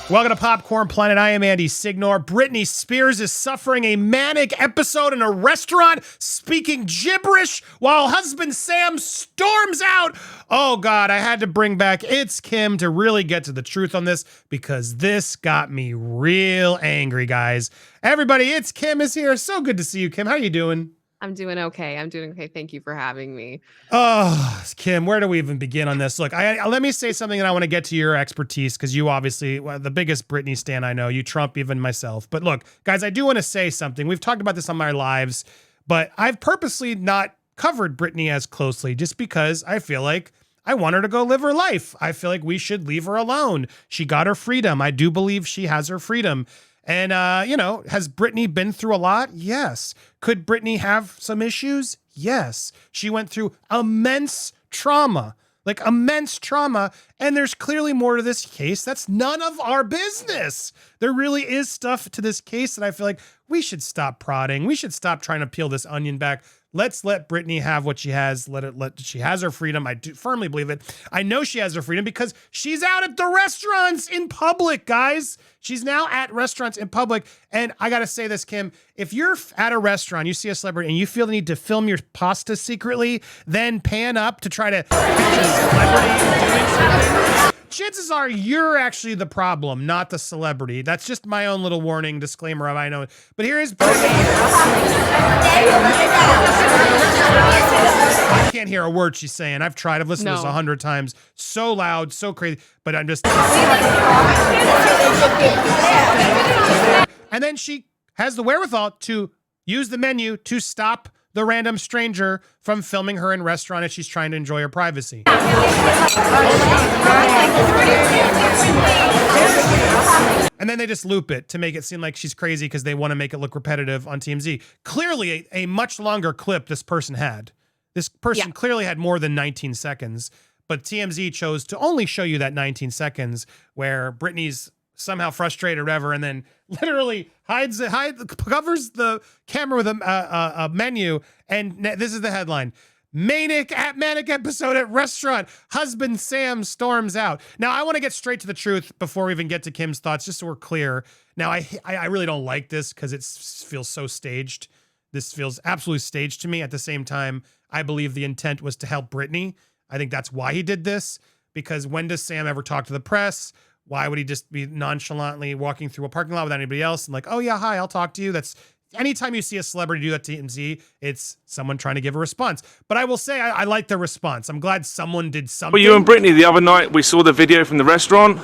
Welcome to Popcorn Planet. I am Andy Signor. Britney Spears is suffering a manic episode in a restaurant, speaking gibberish while husband Sam storms out. Oh God, I had to bring back It's Kim to really get to the truth on this because this got me real angry, guys. Everybody, It's Kim is here. So good to see you, Kim. How are you doing? I'm doing okay. Thank you for having me. Oh, Kim, where do we even begin on this? Look, let me say something, and I want to get to your expertise because you obviously the biggest Britney stan I know. You trump even myself. But look, guys, I do want to say something. We've talked about this on my lives, but I've purposely not covered Britney as closely just because I feel like I want her to go live her life. I feel like we should leave her alone. She got her freedom. I do believe she has her freedom. And, has Britney been through a lot? Yes. Could Britney have some issues? Yes. She went through immense trauma. And there's clearly more to this case. That's none of our business. There really is stuff to this case that I feel like we should stop prodding. We should stop trying to peel this onion back. Let's let Britney have what she has. She has her freedom. I do firmly believe it. I know she has her freedom because she's out at the restaurants in public, guys. She's now at restaurants in public. And I got to say this, Kim, if you're at a restaurant, you see a celebrity and you feel the need to film your pasta secretly, then pan up to try to catch a celebrity doing something, chances are you're actually the problem, not the celebrity. That's just my own little warning disclaimer. I know. But here is Britney. I can't hear a word she's saying. I've tried. I've listened to this 100 times. So loud, so crazy. But I'm just... And then she has the wherewithal to use the menu to stop the random stranger from filming her in a restaurant as she's trying to enjoy her privacy. And then they just loop it to make it seem like she's crazy because they want to make it look repetitive on TMZ. Clearly, a much longer clip this person had. This person clearly had more than 19 seconds, but TMZ chose to only show you that 19 seconds where Britney's somehow frustrated or whatever, and then literally covers the camera with a menu, and this is the headline: Manic episode at restaurant. Husband Sam storms out. Now, I want to get straight to the truth before we even get to Kim's thoughts, just so we're clear. Now, I really don't like this because it feels so staged. This feels absolutely staged to me. At the same time, I believe the intent was to help Britney. I think that's why he did this, because when does Sam ever talk to the press? Why would he just be nonchalantly walking through a parking lot without anybody else and like, oh yeah, hi, I'll talk to you? That's anytime you see a celebrity do that to TMZ, it's someone trying to give a response. But I will say I like the response. I'm glad someone did something. Well, you and Britney the other night, we saw the video from the restaurant.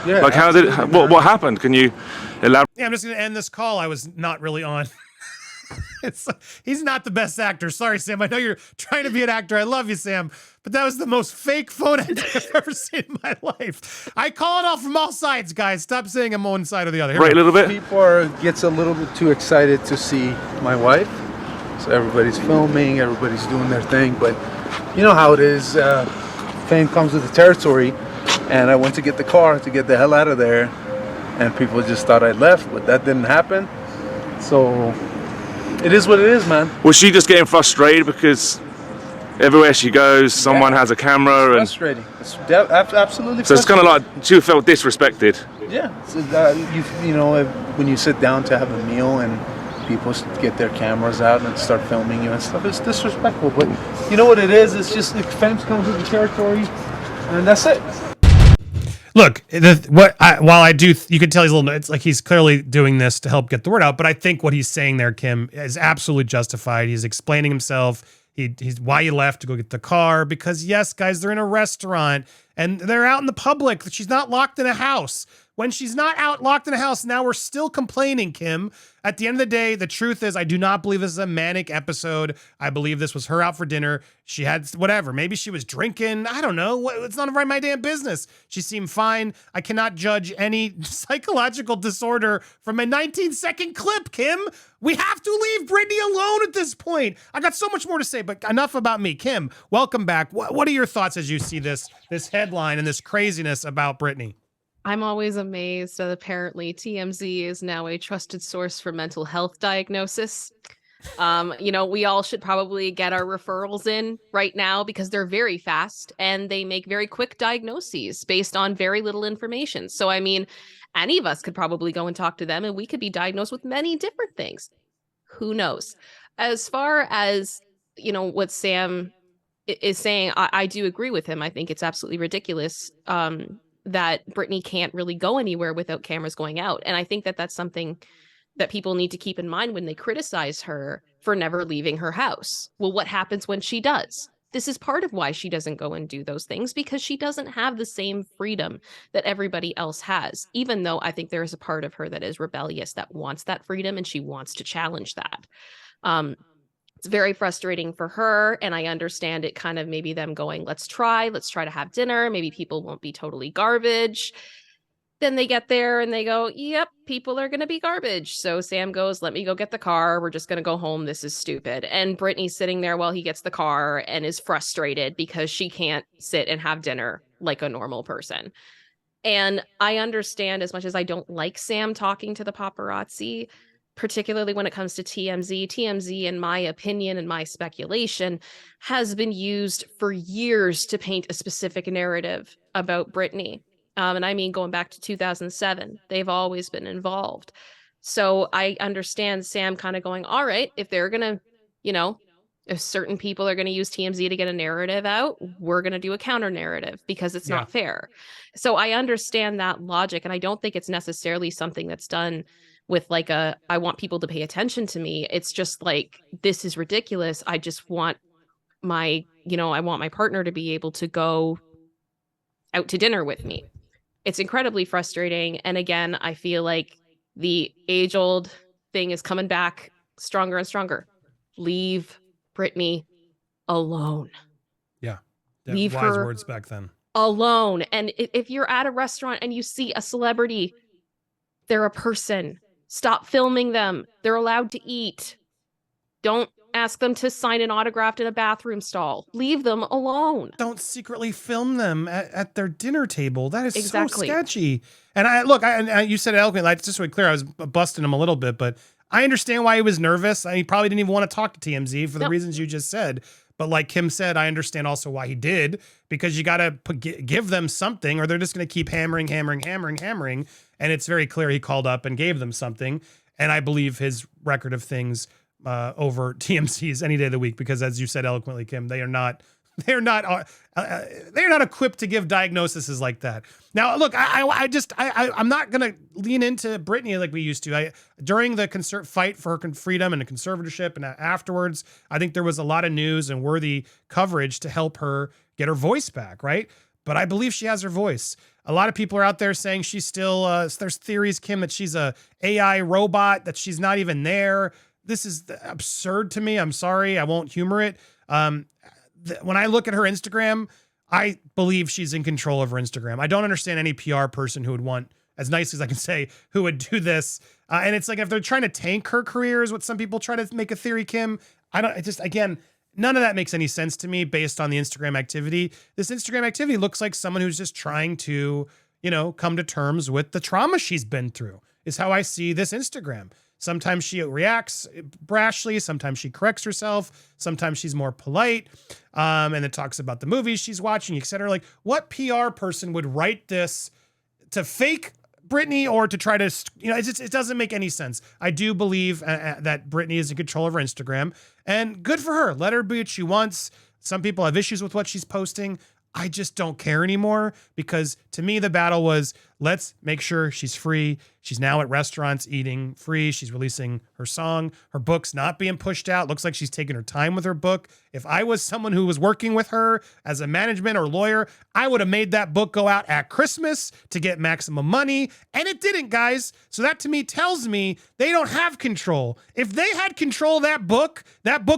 Yeah. Like, how did what happened? Can you elaborate? Yeah, I'm just going to end this call. I was not really on. He's not the best actor. Sorry, Sam. I know you're trying to be an actor. I love you, Sam. But that was the most fake phone I've ever seen in my life. I call it off from all sides, guys. Stop saying I'm one side or the other. Right, a little bit. People gets a little bit too excited to see my wife. So everybody's filming, everybody's doing their thing. But you know how it is. Fame comes with the territory. And I went to get the car to get the hell out of there. And people just thought I left, but that didn't happen. So... it is what it is, man. Was she just getting frustrated because everywhere she goes, someone has a camera? It's frustrating. It's absolutely frustrating. So it's kind of like she felt disrespected. Yeah. So when you sit down to have a meal and people get their cameras out and start filming you and stuff, it's disrespectful. But you know what it is? It's just like fame comes with the territory, and that's it. Look, while I do, you can tell he's a little, it's like he's clearly doing this to help get the word out. But I think what he's saying there, Kim, is absolutely justified. He's explaining himself. He's why he left to go get the car. Because yes, guys, they're in a restaurant and they're out in the public. She's not locked in a house. When she's not out locked in a house, now we're still complaining, Kim. At the end of the day, the truth is I do not believe this is a manic episode. I believe this was her out for dinner. She had whatever. Maybe she was drinking. I don't know. It's none of my damn business. She seemed fine. I cannot judge any psychological disorder from a 19-second clip, Kim. We have to leave Britney alone at this point. I got so much more to say, but enough about me. Kim, welcome back. What are your thoughts as you see this headline and this craziness about Britney? I'm always amazed that apparently TMZ is now a trusted source for mental health diagnosis. We all should probably get our referrals in right now because they're very fast and they make very quick diagnoses based on very little information. So, I mean, any of us could probably go and talk to them and we could be diagnosed with many different things. Who knows? As far as, what Sam is saying, I do agree with him. I think it's absolutely ridiculous that Britney can't really go anywhere without cameras going out. And I think that that's something that people need to keep in mind when they criticize her for never leaving her house. Well, what happens when she does? This is part of why she doesn't go and do those things, because she doesn't have the same freedom that everybody else has, even though I think there is a part of her that is rebellious, that wants that freedom and she wants to challenge that. It's very frustrating for her, and I understand it kind of maybe them going, let's try to have dinner. Maybe people won't be totally garbage. Then they get there and they go, yep, people are going to be garbage. So Sam goes, let me go get the car. We're just going to go home. This is stupid. And Brittany's sitting there while he gets the car and is frustrated because she can't sit and have dinner like a normal person. And I understand, as much as I don't like Sam talking to the paparazzi, particularly when it comes to TMZ. TMZ, in my opinion and my speculation, has been used for years to paint a specific narrative about Britney. And I mean, going back to 2007, they've always been involved. So I understand Sam kind of going, all right, if they're going to, if certain people are going to use TMZ to get a narrative out, we're going to do a counter narrative because it's not fair. So I understand that logic. And I don't think it's necessarily something that's done with like I want people to pay attention to me. It's just like, this is ridiculous. I just want I want my partner to be able to go out to dinner with me. It's incredibly frustrating. And again, I feel like the age-old thing is coming back stronger and stronger. Leave Britney alone. Yeah. Leave wise her words back then. alone. And if you're at a restaurant and you see a celebrity, they're a person. Stop filming them. They're allowed to eat. Don't ask them to sign an autograph in a bathroom stall. Leave them alone. Don't secretly film them at their dinner table. That is Exactly. so sketchy. And I you said it eloquently. Like, just so clear, I was busting him a little bit, but I understand why he was nervous. He probably didn't even want to talk to TMZ for the reasons you just said. But like Kim said, I understand also why he did, because you got to give them something or they're just going to keep hammering. And it's very clear he called up and gave them something. And I believe his record of things over TMZ's any day of the week, because as you said eloquently, Kim, they're not equipped to give diagnoses like that. Now, look, I'm not going to lean into Britney like we used to. During the fight for her freedom and the conservatorship and afterwards, I think there was a lot of news and worthy coverage to help her get her voice back, right? But I believe she has her voice. A lot of people are out there saying she's still, there's theories, Kim, that she's a AI robot, that she's not even there. This is absurd to me. I'm sorry. I won't humor it. When I look at her Instagram, I believe she's in control of her Instagram. I don't understand any PR person who would want, as nice as I can say, who would do this. And it's like, if they're trying to tank her career is what some people try to make a theory, Kim. None of that makes any sense to me based on the Instagram activity. This Instagram activity looks like someone who's just trying to, come to terms with the trauma she's been through, is how I see this Instagram. Sometimes she reacts brashly. Sometimes she corrects herself. Sometimes she's more polite. And then talks about the movies she's watching, etc. Like, what PR person would write this to fake Britney or to try to, it doesn't make any sense. I do believe that Britney is in control of her Instagram, and good for her. Let her be what she wants. Some people have issues with what she's posting. I just don't care anymore, because to me, the battle was, let's make sure she's free. She's now at restaurants eating free. She's releasing her song. Her book's not being pushed out. Looks like she's taking her time with her book. If I was someone who was working with her as a management or lawyer, I would have made that book go out at Christmas to get maximum money. And it didn't, guys. So that to me tells me they don't have control. If they had control of that book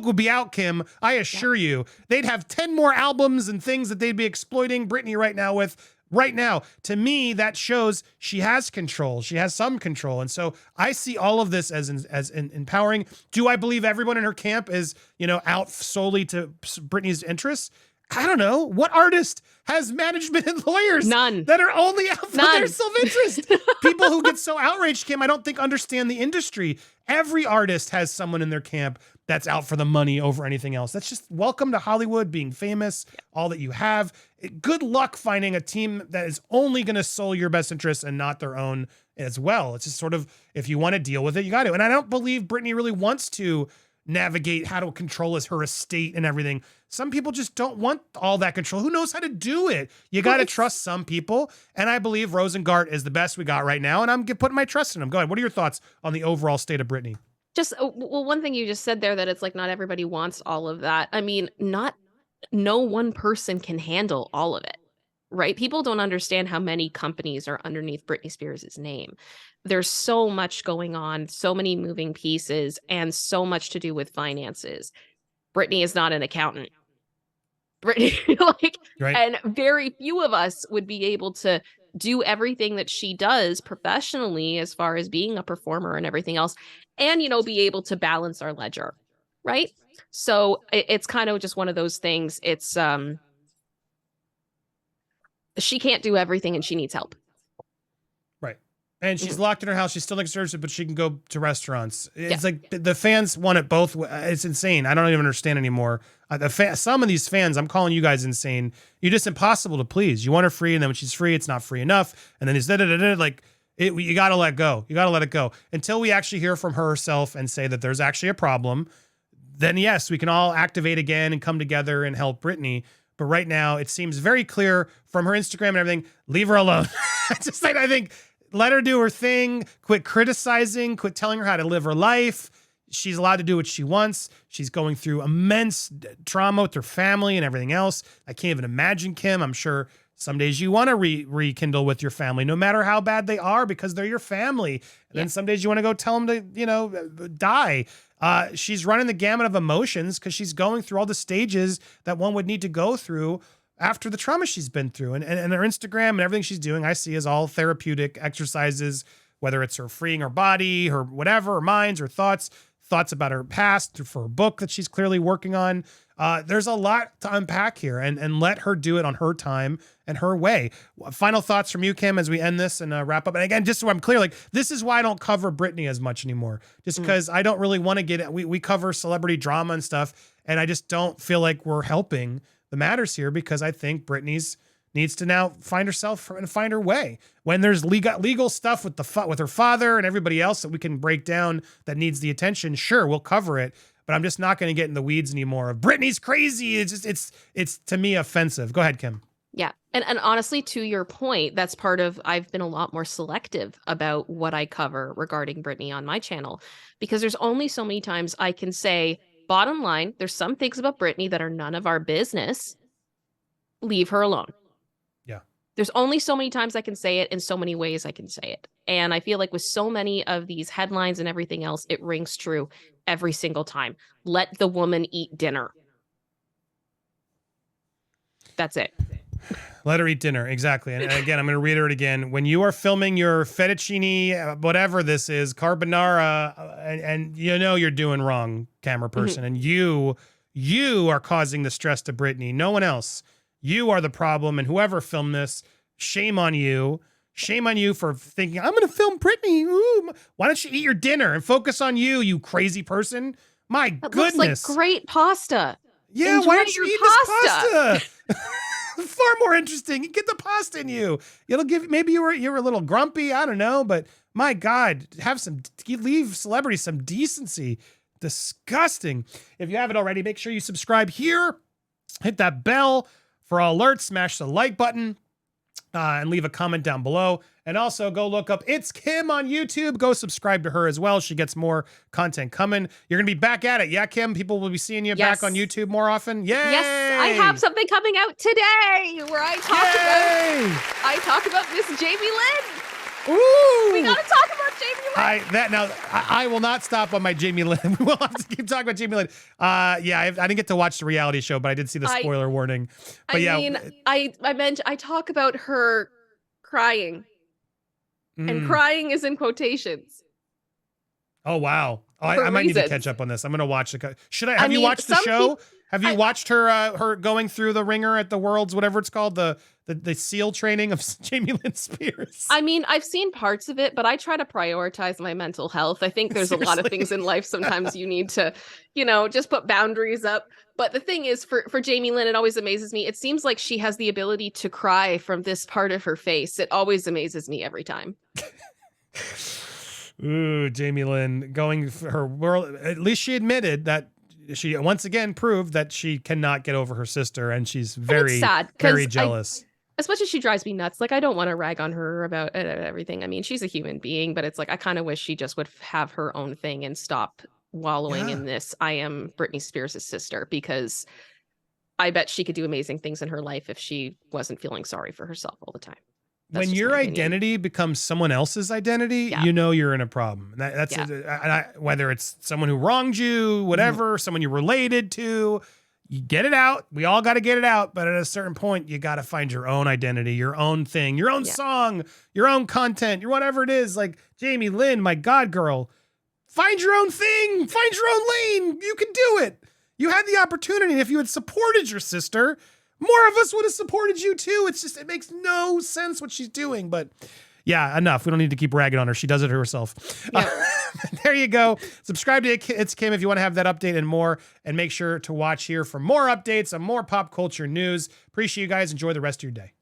would be out, Kim. I assure you. They'd have 10 more albums and things that they'd be exploiting Britney right now with. Right now, to me, that shows she has control. She has some control. And so I see all of this as empowering. Do I believe everyone in her camp is, out solely to Britney's interests? I don't know. What artist has management and lawyers? None. That are only out for None. their self-interest? People who get so outraged, Kim, I don't think understand the industry. Every artist has someone in their camp that's out for the money over anything else. That's just welcome to Hollywood, being famous, all that you have. Good luck finding a team that is only going to sell your best interests and not their own as well. It's just sort of, if you want to deal with it, you got to. And I don't believe Britney really wants to navigate how to control her estate and everything. Some people just don't want all that control. Who knows how to do it? You got to trust some people. And I believe Rosengart is the best we got right now. And I'm putting my trust in him. Go ahead. What are your thoughts on the overall state of Britney? Just, well, one thing you just said there, that it's like not everybody wants all of that. I mean, no one person can handle all of it, right? People don't understand how many companies are underneath Britney Spears' name. There's so much going on, so many moving pieces, and so much to do with finances. Britney is not an accountant. Britney, Right. And very few of us would be able to do everything that she does professionally as far as being a performer and everything else, and, be able to balance our ledger, right? So it's kind of just one of those things. It's, she can't do everything and she needs help. Right. And she's locked in her house. She's still exerted, but she can go to restaurants. It's like the fans want it both. It's insane. I don't even understand anymore. Some of these fans, I'm calling you guys insane. You're just impossible to please. You want her free, and then when she's free, it's not free enough. And then it's you got to let go. You got to let it go until we actually hear from herself and say that there's actually a problem. Then yes, we can all activate again and come together and help Britney. But right now, it seems very clear from her Instagram and everything, leave her alone. I think, let her do her thing. Quit criticizing. Quit telling her how to live her life. She's allowed to do what she wants. She's going through immense trauma with her family and everything else. I can't even imagine, Kim. I'm sure some days you want to rekindle with your family, no matter how bad they are, because they're your family. And then some days you want to go tell them to, die. She's running the gamut of emotions because she's going through all the stages that one would need to go through after the trauma she's been through. And her Instagram and everything she's doing, I see as all therapeutic exercises, whether it's her freeing her body, her whatever, her minds, her thoughts about her past, for her book that she's clearly working on. There's a lot to unpack here, and let her do it on her time and her way. Final thoughts from you, Kim, as we end this and wrap up. And again, just so I'm clear, this is why I don't cover Britney as much anymore, just because I don't really want to get it. We cover celebrity drama and stuff, and I just don't feel like we're helping the matters here, because I think Britney's needs to now find herself and find her way. When there's legal stuff with her father and everybody else that we can break down that needs the attention, sure, we'll cover it. But I'm just not going to get in the weeds anymore of Britney's crazy. It's to me offensive. Go ahead, Kim. Yeah. And honestly, to your point, that's part of, I've been a lot more selective about what I cover regarding Britney on my channel, because there's only so many times I can say, bottom line, there's some things about Britney that are none of our business. Leave her alone. Yeah. There's only so many times I can say it, in so many ways I can say it. And I feel like with so many of these headlines and everything else, it rings true every single time. Let the woman eat dinner. That's it. Let her eat dinner. Exactly. And again, I'm going to reiterate again. When you are filming your fettuccine, whatever this is, carbonara, and you're doing wrong, camera person, and you are causing the stress to Britney, no one else. You are the problem, and whoever filmed this, shame on you. Shame on you for thinking, I'm going to film Britney. Ooh, why don't you eat your dinner and focus on you crazy person? My goodness. Looks like great pasta. Yeah, Enjoy why don't you eat this pasta? Far more interesting. Get the pasta in you. It'll give, maybe you were a little grumpy. I don't know, but my God, leave celebrities some decency. Disgusting. If you haven't already, make sure you subscribe here. Hit that bell for all alerts. Smash the like button. And leave a comment down below. And also go look up It's Kim on YouTube. Go subscribe to her as well. She gets more content coming. You're going to be back at it. Yeah, Kim? People will be seeing you back on YouTube more often. Yay! Yes, I have something coming out today where I talk about Miss Jamie Lynn. Ooh! We got to talk about Jamie Lynn. I will not stop on my Jamie Lynn. We'll have to keep talking about Jamie Lynn. I didn't get to watch the reality show, but I did see the spoiler warning. But I talk about her crying. And crying is in quotations. Oh, wow. I might need to catch up on this. I'm going to watch it. Have you watched the show? Have you watched her going through the ringer at the Worlds, whatever it's called, the SEAL training of Jamie Lynn Spears? I mean, I've seen parts of it, but I try to prioritize my mental health. I think there's a lot of things in life sometimes you need to, just put boundaries up. But the thing is, for Jamie Lynn, it always amazes me. It seems like she has the ability to cry from this part of her face. It always amazes me every time. Ooh, Jamie Lynn going for her world. At least she admitted that she once again proved that she cannot get over her sister, and she's very, sad, very jealous. As much as she drives me nuts, like I don't want to rag on her about everything. I mean, she's a human being, but it's like I kind of wish she just would have her own thing and stop wallowing in this I am Britney Spears' sister, because I bet she could do amazing things in her life if she wasn't feeling sorry for herself all the time. When your identity becomes someone else's identity, you're in a problem. That's whether it's someone who wronged you, whatever, someone you're related to, you get it out. We all got to get it out. But at a certain point, you got to find your own identity, your own thing, your own song, your own content, your whatever it is. Like Jamie Lynn, my God, girl, find your own thing, find your own lane. You can do it. You had the opportunity. If you had supported your sister, more of us would have supported you too. It's just, it makes no sense what she's doing. But yeah, enough. We don't need to keep ragging on her. She does it herself. Yeah. There you go. Subscribe to It's Kim if you want to have that update and more. And make sure to watch here for more updates on more pop culture news. Appreciate you guys. Enjoy the rest of your day.